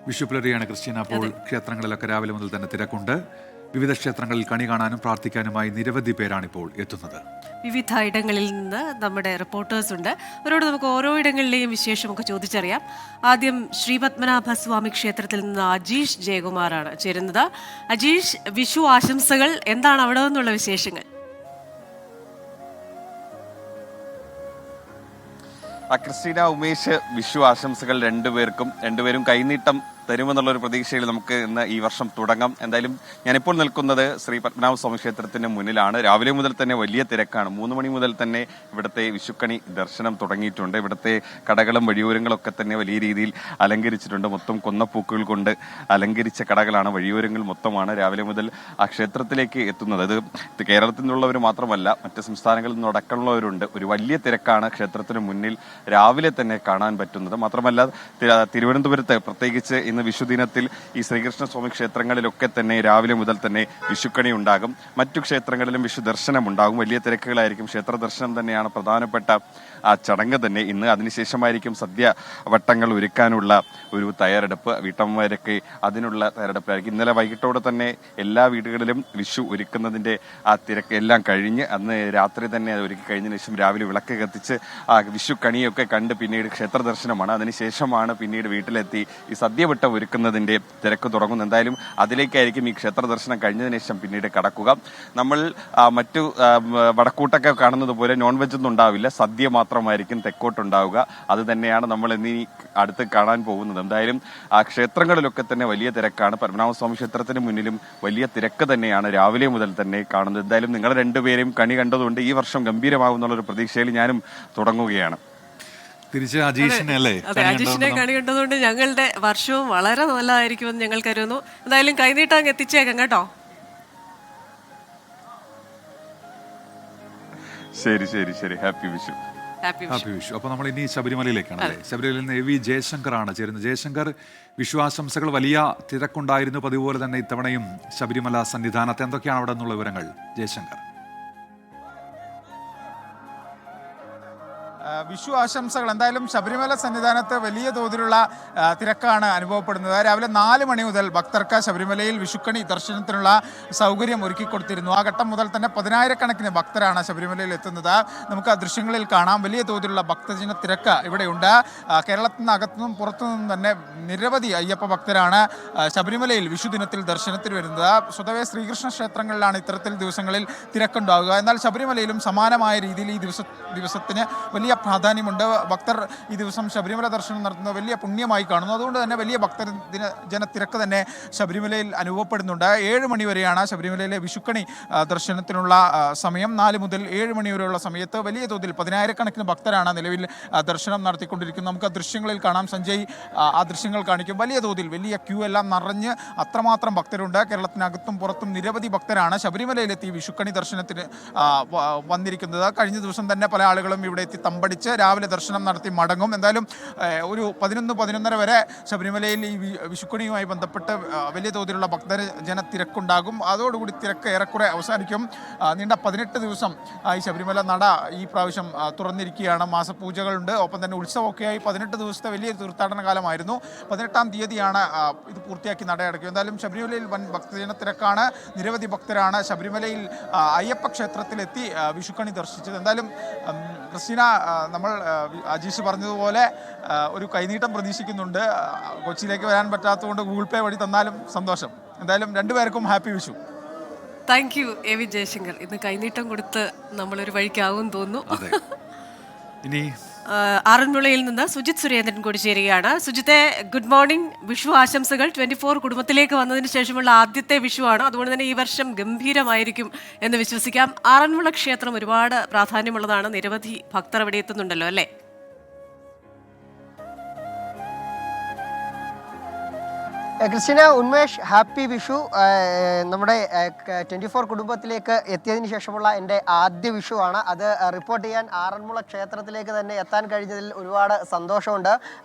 വിഷുപ്പുലരിയാണ് ക്രിസ്റ്റ്യന. അപ്പോൾ ക്ഷേത്രങ്ങളിലൊക്കെ രാവിലെ മുതൽ തന്നെ തിരക്കുണ്ട്. വിവിധ ക്ഷേത്രങ്ങളിൽ കണി കാണാനും പ്രാർത്ഥിക്കാനുമായി നിരവധി പേരാണിപ്പോൾ എത്തുന്നത്. വിവിധ ഇടങ്ങളിൽ നിന്ന് നമ്മുടെ റിപ്പോർട്ടേഴ്സ് ഉണ്ട്. അവരോട് നമുക്ക് ഓരോ ഇടങ്ങളിലെയും വിശേഷമൊക്കെ ചോദിച്ചറിയാം. ആദ്യം ശ്രീപത്മനാഭസ്വാമി ക്ഷേത്രത്തിൽ നിന്ന് അജീഷ് ജയകുമാറാണ് ചേരുന്നത്. അജീഷ്, വിഷു ആശംസകൾ. എന്താണ് അവിടെ നിന്നുള്ള വിശേഷങ്ങൾ? ക്രിസ്റ്റീന, ഉമേഷ്, വിഷു ആശംസകൾ രണ്ടുപേരും കൈനീട്ടം തരുമെന്നുള്ളൊരു പ്രതീക്ഷയിൽ നമുക്ക് ഇന്ന് ഈ വർഷം തുടങ്ങാം. എന്തായാലും ഞാനിപ്പോൾ നിൽക്കുന്നത് ശ്രീ പത്മനാഭസ്വാമി ക്ഷേത്രത്തിന് മുന്നിലാണ്. രാവിലെ മുതൽ തന്നെ വലിയ തിരക്കാണ്. 3 മണി മുതൽ തന്നെ ഇവിടുത്തെ വിഷുക്കണി ദർശനം തുടങ്ങിയിട്ടുണ്ട്. ഇവിടുത്തെ കടകളും വഴിയോരങ്ങളൊക്കെ തന്നെ വലിയ രീതിയിൽ അലങ്കരിച്ചിട്ടുണ്ട്. മൊത്തം കൊന്നപ്പൂക്കൾ കൊണ്ട് അലങ്കരിച്ച കടകളാണ്, വഴിയോരങ്ങൾ മൊത്തമാണ് രാവിലെ മുതൽ ആ ക്ഷേത്രത്തിലേക്ക് എത്തുന്നത്. ഇത് കേരളത്തിൽ നിന്നുള്ളവർ മാത്രമല്ല, മറ്റ് സംസ്ഥാനങ്ങളിൽ നിന്നടക്കമുള്ളവരുണ്ട്. ഒരു വലിയ തിരക്കാണ് ക്ഷേത്രത്തിന് മുന്നിൽ രാവിലെ തന്നെ കാണാൻ പറ്റുന്നത്. മാത്രമല്ല, തിരുവനന്തപുരത്ത് പ്രത്യേകിച്ച് ഇന്ന് വിഷുദിനത്തിൽ ഈ ശ്രീകൃഷ്ണസ്വാമി ക്ഷേത്രങ്ങളിലൊക്കെ തന്നെ രാവിലെ മുതൽ തന്നെ വിഷുക്കണി ഉണ്ടാകും. മറ്റു ക്ഷേത്രങ്ങളിലും വിഷു ദർശനം ഉണ്ടാകും. വലിയ തിരക്കുകളായിരിക്കും. ക്ഷേത്ര ദർശനം തന്നെയാണ് പ്രധാനപ്പെട്ട ആ ചടങ്ങ് തന്നെ ഇന്ന്. അതിനുശേഷമായിരിക്കും സദ്യ വട്ടങ്ങൾ ഒരുക്കാനുള്ള ഒരു തയ്യാറെടുപ്പ്. വീട്ടമ്മമാരൊക്കെ അതിനുള്ള തയ്യാറെടുപ്പായിരിക്കും. ഇന്നലെ വൈകിട്ടോടെ തന്നെ എല്ലാ വീടുകളിലും വിഷു ഒരുക്കുന്നതിന്റെ ആ തിരക്ക് എല്ലാം കഴിഞ്ഞ് അന്ന് രാത്രി തന്നെ അത് ഒരുക്കി കഴിഞ്ഞതിന് ശേഷം രാവിലെ വിളക്ക് കത്തിച്ച് ആ വിഷു കണിയൊക്കെ കണ്ട് പിന്നീട് ക്ഷേത്ര ദർശനമാണ്. അതിനുശേഷമാണ് പിന്നീട് വീട്ടിലെത്തി ഈ സദ്യവട്ടം ഒരുക്കുന്നതിന്റെ തിരക്ക് തുടങ്ങുന്നത്. എന്തായാലും അതിലേക്കായിരിക്കും ഈ ക്ഷേത്ര ദർശനം കഴിഞ്ഞതിന് ശേഷം പിന്നീട് കടക്കുക. നമ്മൾ മറ്റു വടക്കൂട്ടൊക്കെ കാണുന്നത് പോലെ നോൺ വെജ് ഒന്നും ഉണ്ടാവില്ല, സദ്യ മാത്രമായിരിക്കും തെക്കോട്ടുണ്ടാവുക. അത് തന്നെയാണ് നമ്മൾ ഇനി അടുത്ത് കാണാൻ പോകുന്നത്. എന്തായാലും ആ ക്ഷേത്രങ്ങളിലൊക്കെ തന്നെ വലിയ തിരക്കാണ്. പത്മനാഭസ്വാമി ക്ഷേത്രത്തിന് മുന്നിലും വലിയ തിരക്ക് തന്നെയാണ് രാവിലെ മുതൽ തന്നെ കാണുന്നത്. എന്തായാലും നിങ്ങൾ രണ്ടുപേരെയും കണി കണ്ടതുകൊണ്ട് ഈ വർഷം ഗംഭീരമാകുന്നുള്ള ഒരു പ്രതീക്ഷയിൽ ഞാനും തുടങ്ങുകയാണ്. തിരിച്ച് അജീഷിനെ അല്ലേ? അജീഷിനെ കണി കണ്ടതുകൊണ്ട് ഞങ്ങളുടെ വർഷവും വളരെ നല്ലതായിരിക്കുമെന്ന് ഞങ്ങൾ കരുതുന്നു. എന്തായാലും കൈനീട്ടം എത്തിച്ചേക്കാം കേട്ടോ. ശരി. ഹാപ്പി വിഷു. ഹാപ്പി വിഷു. അപ്പൊ നമ്മൾ ഇനി ശബരിമലയിലേക്കാണ് അല്ലേ? ശബരിമലയിൽ നിന്ന് AV ജയശങ്കറാണ് ചേരുന്നത്. ജയശങ്കർ, വിഷു ആശംസകൾ. വലിയ തിരക്കുണ്ടായിരുന്നു പതിവ് പോലെ തന്നെ ഇത്തവണയും ശബരിമല സന്നിധാനത്ത്. എന്തൊക്കെയാണ് അവിടെ നിന്നുള്ള വിവരങ്ങൾ ജയശങ്കർ? വിഷു ആശംസകൾ. എന്തായാലും ശബരിമല സന്നിധാനത്ത് വലിയ തോതിലുള്ള തിരക്കാണ് അനുഭവപ്പെടുന്നത്. രാവിലെ 4 മണി മുതൽ ഭക്തർക്ക് ശബരിമലയിൽ വിഷുക്കണി ദർശനത്തിനുള്ള സൗകര്യം ഒരുക്കിക്കൊടുത്തിരുന്നു. ആ ഘട്ടം മുതൽ തന്നെ 10,000-കണക്കിന് ഭക്തരാണ് ശബരിമലയിൽ എത്തുന്നത്. നമുക്ക് ആ ദൃശ്യങ്ങളിൽ കാണാം. വലിയ തോതിലുള്ള ഭക്തജന തിരക്ക് ഇവിടെയുണ്ട്. കേരളത്തിൽ നിന്ന് അകത്തുനിന്നും പുറത്തുനിന്നും തന്നെ നിരവധി അയ്യപ്പ ഭക്തരാണ് ശബരിമലയിൽ വിഷുദിനത്തിൽ ദർശനത്തിന് വരുന്നത്. സ്വതവേ ശ്രീകൃഷ്ണ ക്ഷേത്രങ്ങളിലാണ് ഇത്തരത്തിൽ ദിവസങ്ങളിൽ തിരക്കുണ്ടാവുക. എന്നാൽ ശബരിമലയിലും സമാനമായ രീതിയിൽ ഈ ദിവസത്തിന് വലിയ പ്രാധാന്യമുണ്ട്. ഭക്തർ ഈ ദിവസം ശബരിമല ദർശനം നടത്തുന്നത് വലിയ പുണ്യമായി കാണുന്നു. അതുകൊണ്ട് തന്നെ വലിയ ജനത്തിരക്ക് തന്നെ ശബരിമലയിൽ അനുഭവപ്പെടുന്നുണ്ട്. 7 മണി വരെയാണ് ശബരിമലയിലെ വിഷുക്കണി ദർശനത്തിനുള്ള സമയം. 4 മുതൽ 7 മണി വരെയുള്ള സമയത്ത് വലിയ തോതിൽ 10,000-കണക്കിന് ഭക്തരാണ് നിലവിൽ ദർശനം നടത്തിക്കൊണ്ടിരിക്കുന്നത്. നമുക്ക് ആ ദൃശ്യങ്ങളിൽ കാണാം. സഞ്ജയ് ആ ദൃശ്യങ്ങൾ കാണിക്കും. വലിയ തോതിൽ വലിയ ക്യൂ എല്ലാം നിറഞ്ഞ് അത്രമാത്രം ഭക്തരുണ്ട്. കേരളത്തിനകത്തും പുറത്തും നിരവധി ഭക്തരാണ് ശബരിമലയിലെത്തി വിഷുക്കണി ദർശനത്തിന് വന്നിരിക്കുന്നത്. കഴിഞ്ഞ ദിവസം തന്നെ പല ആളുകളും ഇവിടെ എത്തി തമ്പടിച്ച് രാവിലെ ദർശനം നടത്തി മടങ്ങും. എന്തായാലും ഒരു 11-11:30 വരെ ശബരിമലയിൽ ഈ വിഷുക്കണിയുമായി ബന്ധപ്പെട്ട് വലിയ തോതിലുള്ള ഭക്തജന തിരക്കുണ്ടാകും. അതോടുകൂടി തിരക്ക് ഏറെക്കുറെ അവസാനിക്കും. നീണ്ട 18 ദിവസം ഈ ശബരിമല നട ഈ പ്രാവശ്യം തുറന്നിരിക്കുകയാണ്. മാസപൂജകളുണ്ട്. ഒപ്പം തന്നെ ഉത്സവമൊക്കെയായി 18 ദിവസത്തെ വലിയ തീർത്ഥാടന കാലമായിരുന്നു. 18-ാം തീയതിയാണ് ഇത് പൂർത്തിയാക്കി നട അടയ്ക്കുക. എന്തായാലും ശബരിമലയിൽ വൻ ഭക്തജന തിരക്കാണ്. നിരവധി ഭക്തരാണ് ശബരിമലയിൽ അയ്യപ്പ ക്ഷേത്രത്തിലെത്തി വിഷുക്കണി ദർശിച്ചത്. എന്തായാലും ക്രിസ്റ്റീന, നമ്മൾ അജീഷ് പറഞ്ഞതുപോലെ ഒരു കൈനീട്ടം പ്രതീക്ഷിക്കുന്നുണ്ട്. കൊച്ചിയിലേക്ക് വരാൻ പറ്റാത്തതുകൊണ്ട് ഗൂഗിൾ പേ വഴി തന്നാലും സന്തോഷം. എന്തായാലും രണ്ടുപേർക്കും happy Vishu. Thank you AV Jaishankar. ഇന്ന് കൈനീട്ടം കൊടുത്ത് നമ്മളൊരു വഴിക്കാവും തോന്നുന്നു. ഇനി ആറന്മുളയിൽ നിന്ന് സുജിത് സുരേന്ദ്രൻ കൂടി ചേരുകയാണ്. സുജിത്തെ, ഗുഡ് മോർണിംഗ്. വിഷു ആശംസകൾ. 24 കുടുംബത്തിലേക്ക് വന്നതിന് ശേഷമുള്ള ആദ്യത്തെ വിഷുവാണ്. അതുകൊണ്ട് തന്നെ ഈ വർഷം ഗംഭീരമായിരിക്കും എന്ന് വിശ്വസിക്കാം. ആറന്മുള ക്ഷേത്രം ഒരുപാട് പ്രാധാന്യമുള്ളതാണ്. നിരവധി ഭക്തർ അവിടെ എത്തുന്നുണ്ടല്ലോ അല്ലേ? Christina, Unmesh, happy Vishu. നമ്മുടെ 24 കുടുംബത്തിലേക്ക് എത്തിയതിന് ശേഷമുള്ള എൻ്റെ ആദ്യ വിഷുവാണ്. അത് റിപ്പോർട്ട് ചെയ്യാൻ ആറന്മുള ക്ഷേത്രത്തിലേക്ക് തന്നെ എത്താൻ കഴിഞ്ഞതിൽ ഒരുപാട് സന്തോഷമുണ്ട്.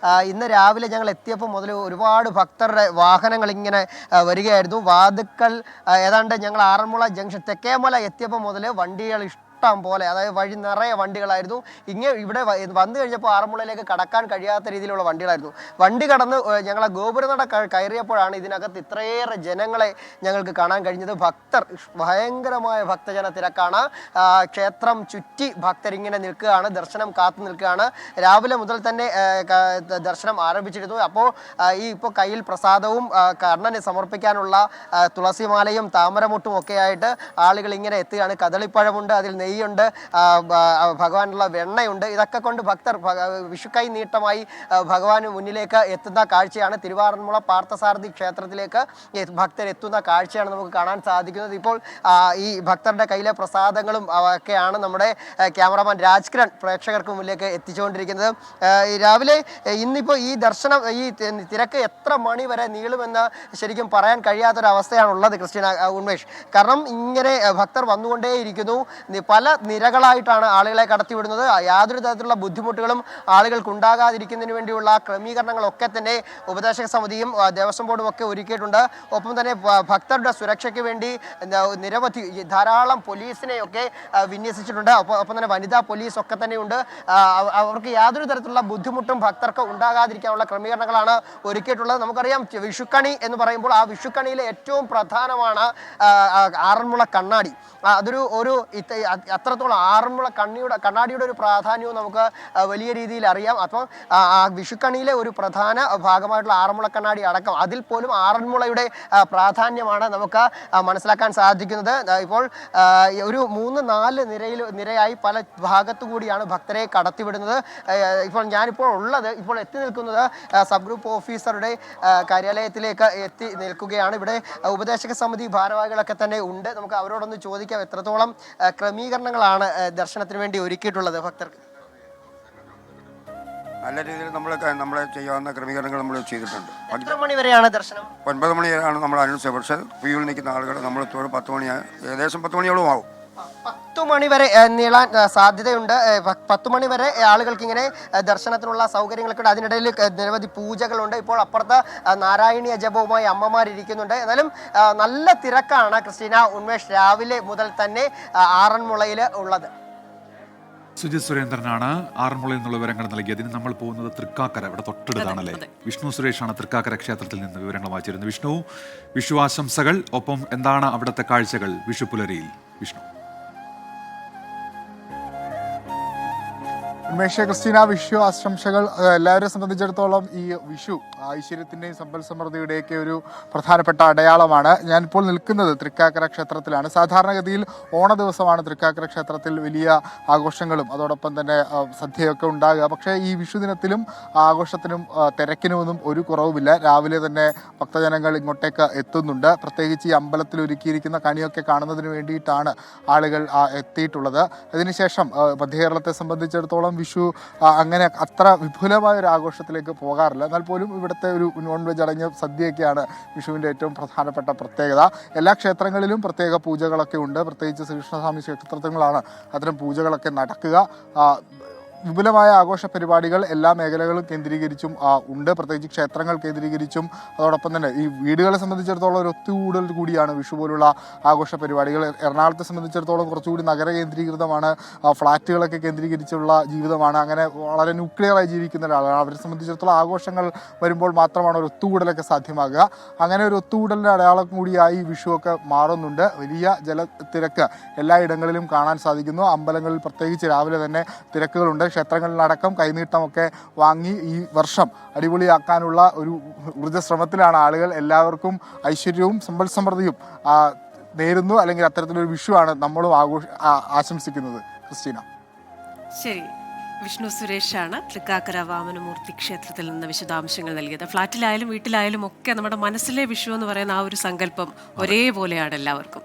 ഇന്ന് രാവിലെ ഞങ്ങൾ എത്തിയപ്പോൾ മുതൽ ഒരുപാട് ഭക്തരുടെ വാഹനങ്ങൾ ഇങ്ങനെ വരികയായിരുന്നു. വാതുക്കൽ ഏതാണ്ട് ഞങ്ങൾ ആറന്മുള ജംഗ്ഷൻ തെക്കേമല എത്തിയപ്പോൾ മുതൽ വണ്ടികൾ കൂട്ടം പോലെ, അതായത് വഴി നിറയെ വണ്ടികളായിരുന്നു. ഇവിടെ വന്നു കഴിഞ്ഞപ്പോൾ ആറന്മുളയിലേക്ക് കടക്കാൻ കഴിയാത്ത രീതിയിലുള്ള വണ്ടികളായിരുന്നു. വണ്ടി കടന്ന് ഞങ്ങളെ ഗോപുരനട കയറിയപ്പോഴാണ് ഇതിനകത്ത് ഇത്രയേറെ ജനങ്ങളെ ഞങ്ങൾക്ക് കാണാൻ കഴിഞ്ഞത്. ഭക്തർ, ഭയങ്കരമായ ഭക്തജന തിരക്കാണ്. ക്ഷേത്രം ചുറ്റി ഭക്തരിങ്ങനെ നിൽക്കുകയാണ്, ദർശനം കാത്തു നിൽക്കുകയാണ്. രാവിലെ മുതൽ തന്നെ ദർശനം ആരംഭിച്ചിരുന്നു. അപ്പോൾ ഇപ്പോൾ കയ്യിൽ പ്രസാദവും കർണന് സമർപ്പിക്കാനുള്ള തുളസിമാലയും താമരമുട്ടും ഒക്കെ ആയിട്ട് ആളുകൾ ഇങ്ങനെ എത്തുകയാണ്. കദളിപ്പഴമുണ്ട്, അതിൽ നെയ്യുണ്ട്, ഭഗവാനുള്ള വെണ്ണയുണ്ട്. ഇതൊക്കെ കൊണ്ട് ഭക്തർ വിഷുക്കൈ നീട്ടമായി ഭഗവാന് മുന്നിലേക്ക് എത്തുന്ന കാഴ്ചയാണ്. തിരുവാറന്മുള പാർത്ഥസാരഥി ക്ഷേത്രത്തിലേക്ക് ഭക്തർ എത്തുന്ന കാഴ്ചയാണ് നമുക്ക് കാണാൻ സാധിക്കുന്നത്. ഇപ്പോൾ ഈ ഭക്തരുടെ കയ്യിലെ പ്രസാദങ്ങളും ഒക്കെയാണ് നമ്മുടെ ക്യാമറാമാൻ രാജ്കിരൺ പ്രേക്ഷകർക്ക് മുന്നിലേക്ക് എത്തിച്ചുകൊണ്ടിരിക്കുന്നത്. രാവിലെ ഇന്നിപ്പോൾ ഈ ദർശനം, ഈ തിരക്ക് എത്ര മണി വരെ നീളുമെന്ന് ശരിക്കും പറയാൻ കഴിയാത്തൊരവസ്ഥയാണുള്ളത് ക്രിസ്റ്റീന, ഉന്മേഷ്. കാരണം ഇങ്ങനെ ഭക്തർ വന്നുകൊണ്ടേയിരിക്കുന്നു. പല നിരകളായിട്ടാണ് ആളുകളെ കടത്തിവിടുന്നത്. യാതൊരു തരത്തിലുള്ള ബുദ്ധിമുട്ടുകളും ആളുകൾക്ക് ഉണ്ടാകാതിരിക്കുന്നതിന് വേണ്ടിയുള്ള ക്രമീകരണങ്ങളൊക്കെ തന്നെ ഉപദേശക സമിതിയും ദേവസ്വം ബോർഡും ഒക്കെ ഒരുക്കിയിട്ടുണ്ട്. ഒപ്പം തന്നെ ഭക്തരുടെ സുരക്ഷയ്ക്ക് വേണ്ടി ധാരാളം പോലീസിനെയൊക്കെ വിന്യസിച്ചിട്ടുണ്ട്. ഒപ്പം തന്നെ വനിതാ പോലീസ് ഒക്കെ തന്നെയുണ്ട്. അവർക്ക് യാതൊരു തരത്തിലുള്ള ബുദ്ധിമുട്ടും ഭക്തർക്ക് ഉണ്ടാകാതിരിക്കാനുള്ള ക്രമീകരണങ്ങളാണ് ഒരുക്കിയിട്ടുള്ളത്. നമുക്കറിയാം, വിഷുക്കണി എന്ന് പറയുമ്പോൾ ആ വിഷുക്കണിയിലെ ഏറ്റവും പ്രധാനമാണ് ആറന്മുള കണ്ണാടി. അതൊരു അത്രത്തോളം ആറന്മുള കണ്ണാടിയുടെ ഒരു പ്രാധാന്യവും നമുക്ക് വലിയ രീതിയിൽ അറിയാം. അപ്പം വിഷുക്കണിയിലെ ഒരു പ്രധാന ഭാഗമായിട്ടുള്ള ആറന്മുള കണ്ണാടി അടക്കം, അതിൽ പോലും ആറന്മുളയുടെ പ്രാധാന്യമാണ് നമുക്ക് മനസ്സിലാക്കാൻ സാധിക്കുന്നത്. ഇപ്പോൾ ഒരു 3-4 നിരയായി പല ഭാഗത്തു കൂടിയാണ് ഭക്തരെ കടത്തിവിടുന്നത്. ഇപ്പോൾ എത്തി നിൽക്കുന്നത് സബ് ഗ്രൂപ്പ് ഓഫീസറുടെ കാര്യാലയത്തിലേക്ക് എത്തി നിൽക്കുകയാണ്. ഇവിടെ ഉപദേശക സമിതി ഭാരവാഹികളൊക്കെ തന്നെ ഉണ്ട്. നമുക്ക് അവരോടൊന്ന് ചോദിക്കാം, എത്രത്തോളം ക്രമീകരണങ്ങളാണ് ദർശനത്തിന് വേണ്ടി ഒരുക്കിയിട്ടുള്ളത് ഭക്തർക്ക്? നല്ല രീതിയിൽ നമ്മൾ ചെയ്യാവുന്ന ക്രമീകരണങ്ങൾ നമ്മൾ ചെയ്തിട്ടുണ്ട്. എത്ര മണി വരെയാണ് ദർശനം? 9 മണിയാണ് നമ്മൾ അനുസരിച്ച്. പക്ഷേ ക്യൂവിൽ നിൽക്കുന്ന ആളുകൾ നമ്മൾ 10 മണി, ഏകദേശം 10 മണിയോളം ആവും. 10 മണി വരെ നീളാൻ സാധ്യതയുണ്ട്. 10 മണി വരെ ആളുകൾക്ക് ഇങ്ങനെ ദർശനത്തിനുള്ള സൗകര്യങ്ങളൊക്കെ ഉണ്ട്. അതിനിടയിൽ നിരവധി പൂജകളുണ്ട്. ഇപ്പോൾ അപ്പുറത്ത് നാരായണീയ ജപവുമായി അമ്മമാരിയ്ക്കുന്നുണ്ട്. എന്നാലും നല്ല തിരക്കാണ് ക്രിസ്റ്റീന, ഉന്മേഷ്, രാവിലെ മുതൽ തന്നെ ആറന്മുളയിൽ ഉള്ളത്. സുജിത് സുരേന്ദ്രനാണ് ആറന്മുളയിൽ നിന്നുള്ള വിവരങ്ങൾ നൽകിയത്. ഇതിന് നമ്മൾ പോകുന്നത് തൃക്കാക്കര, ഇവിടെ തൊട്ടടുത്താണല്ലേ. വിഷ്ണു സുരേഷാണ് തൃക്കാക്കര ക്ഷേത്രത്തിൽ നിന്ന് വിവരങ്ങൾ വായിച്ചിരുന്നത്. വിഷ്ണു, വിഷു ആശംസകൾ. ഒപ്പം എന്താണ് അവിടുത്തെ കാഴ്ചകൾ വിഷു പുലരിയിൽ? വിഷ്ണു. ഉന്മേഷ, ക്രിസ്റ്റീന, വിഷു ആശംസകൾ. എല്ലാവരെ സംബന്ധിച്ചിടത്തോളം ഈ വിഷു ഐശ്വര്യത്തിൻ്റെയും സമ്പൽ സമൃദ്ധിയുടെയൊക്കെ ഒരു പ്രധാനപ്പെട്ട അടയാളമാണ്. ഞാനിപ്പോൾ നിൽക്കുന്നത് തൃക്കാക്കര ക്ഷേത്രത്തിലാണ്. സാധാരണഗതിയിൽ ഓണ ദിവസമാണ് തൃക്കാക്കര ക്ഷേത്രത്തിൽ വലിയ ആഘോഷങ്ങളും അതോടൊപ്പം തന്നെ സദ്യയൊക്കെ ഉണ്ടാകുക. പക്ഷേ ഈ വിഷു ദിനത്തിലും ആഘോഷത്തിനും തിരക്കിനുമൊന്നും ഒരു കുറവുമില്ല. രാവിലെ തന്നെ ഭക്തജനങ്ങൾ ഇങ്ങോട്ടേക്ക് എത്തുന്നുണ്ട്. പ്രത്യേകിച്ച് ഈ അമ്പലത്തിൽ ഒരുക്കിയിരിക്കുന്ന കണിയൊക്കെ കാണുന്നതിന് വേണ്ടിയിട്ടാണ് ആളുകൾ എത്തിയിട്ടുള്ളത്. അതിനുശേഷം മധ്യകേരളത്തെ സംബന്ധിച്ചിടത്തോളം വിഷു അങ്ങനെ അത്ര വിപുലമായ ഒരു ആഘോഷത്തിലേക്ക് പോകാറില്ല. എന്നാൽ പോലും ഇവിടുത്തെ ഒരു നോൺ വെജ് അടങ്ങിയ സദ്യയൊക്കെയാണ് വിഷുവിൻ്റെ ഏറ്റവും പ്രധാനപ്പെട്ട പ്രത്യേകത. എല്ലാ ക്ഷേത്രങ്ങളിലും പ്രത്യേക പൂജകളൊക്കെ ഉണ്ട്. പ്രത്യേകിച്ച് ശ്രീകൃഷ്ണസ്വാമി ക്ഷേത്രങ്ങളാണ് അത്തരം പൂജകളൊക്കെ നടക്കുക. വിപുലമായ ആഘോഷ പരിപാടികൾ എല്ലാ മേഖലകളും കേന്ദ്രീകരിച്ചും ഉണ്ട്. പ്രത്യേകിച്ച് ക്ഷേത്രങ്ങൾ കേന്ദ്രീകരിച്ചും അതോടൊപ്പം തന്നെ ഈ വീടുകളെ സംബന്ധിച്ചിടത്തോളം ഒരു ഒത്തുകൂടൽ കൂടിയാണ് വിഷു പോലുള്ള ആഘോഷ പരിപാടികൾ. എറണാകുളത്തെ സംബന്ധിച്ചിടത്തോളം കുറച്ചുകൂടി നഗര കേന്ദ്രീകൃതമാണ്, ഫ്ലാറ്റുകളൊക്കെ കേന്ദ്രീകരിച്ചുള്ള ജീവിതമാണ്. അങ്ങനെ വളരെ ന്യൂക്ലിയറായി ജീവിക്കുന്ന ഒരാളാണ്. അവരെ സംബന്ധിച്ചിടത്തോളം ആഘോഷങ്ങൾ വരുമ്പോൾ മാത്രമാണ് ഒരു ഒത്തുകൂടലൊക്കെ സാധ്യമാകുക. അങ്ങനെ ഒരു ഒത്തുകൂടലിൻ്റെ അടയാളം കൂടിയായി വിഷുവൊക്കെ മാറുന്നുണ്ട്. വലിയ ജലത്തിരക്ക് എല്ലായിടങ്ങളിലും കാണാൻ സാധിക്കുന്നു. അമ്പലങ്ങളിൽ പ്രത്യേകിച്ച് രാവിലെ തന്നെ തിരക്കുകളുണ്ട്. ക്ഷേത്രങ്ങളിലടക്കം കൈനീട്ടമൊക്കെ വാങ്ങി ഈ വർഷം അടിപൊളിയാക്കാനുള്ള ഒരു ഊർജ്ജശ്രമത്തിലാണ് ആളുകൾ. എല്ലാവർക്കും ഐശ്വര്യവും സമ്പൽ സമൃദ്ധിയും നേരുന്നു. അല്ലെങ്കിൽ അത്തരത്തിലൊരു വിഷുവാണ് നമ്മളും ആശംസിക്കുന്നത്. ക്രിസ്റ്റീന. ശരി, വിഷ്ണു സുരേഷാണ് തൃക്കാക്കര വാമനമൂർത്തി ക്ഷേത്രത്തിൽ നിന്ന് വിശദാംശങ്ങൾ നൽകിയത്. ഫ്ലാറ്റിലായാലും വീട്ടിലായാലും ഒക്കെ നമ്മുടെ മനസ്സിലെ വിഷു എന്ന് പറയുന്ന ആ ഒരു സങ്കല്പം ഒരേപോലെയാണ് എല്ലാവർക്കും.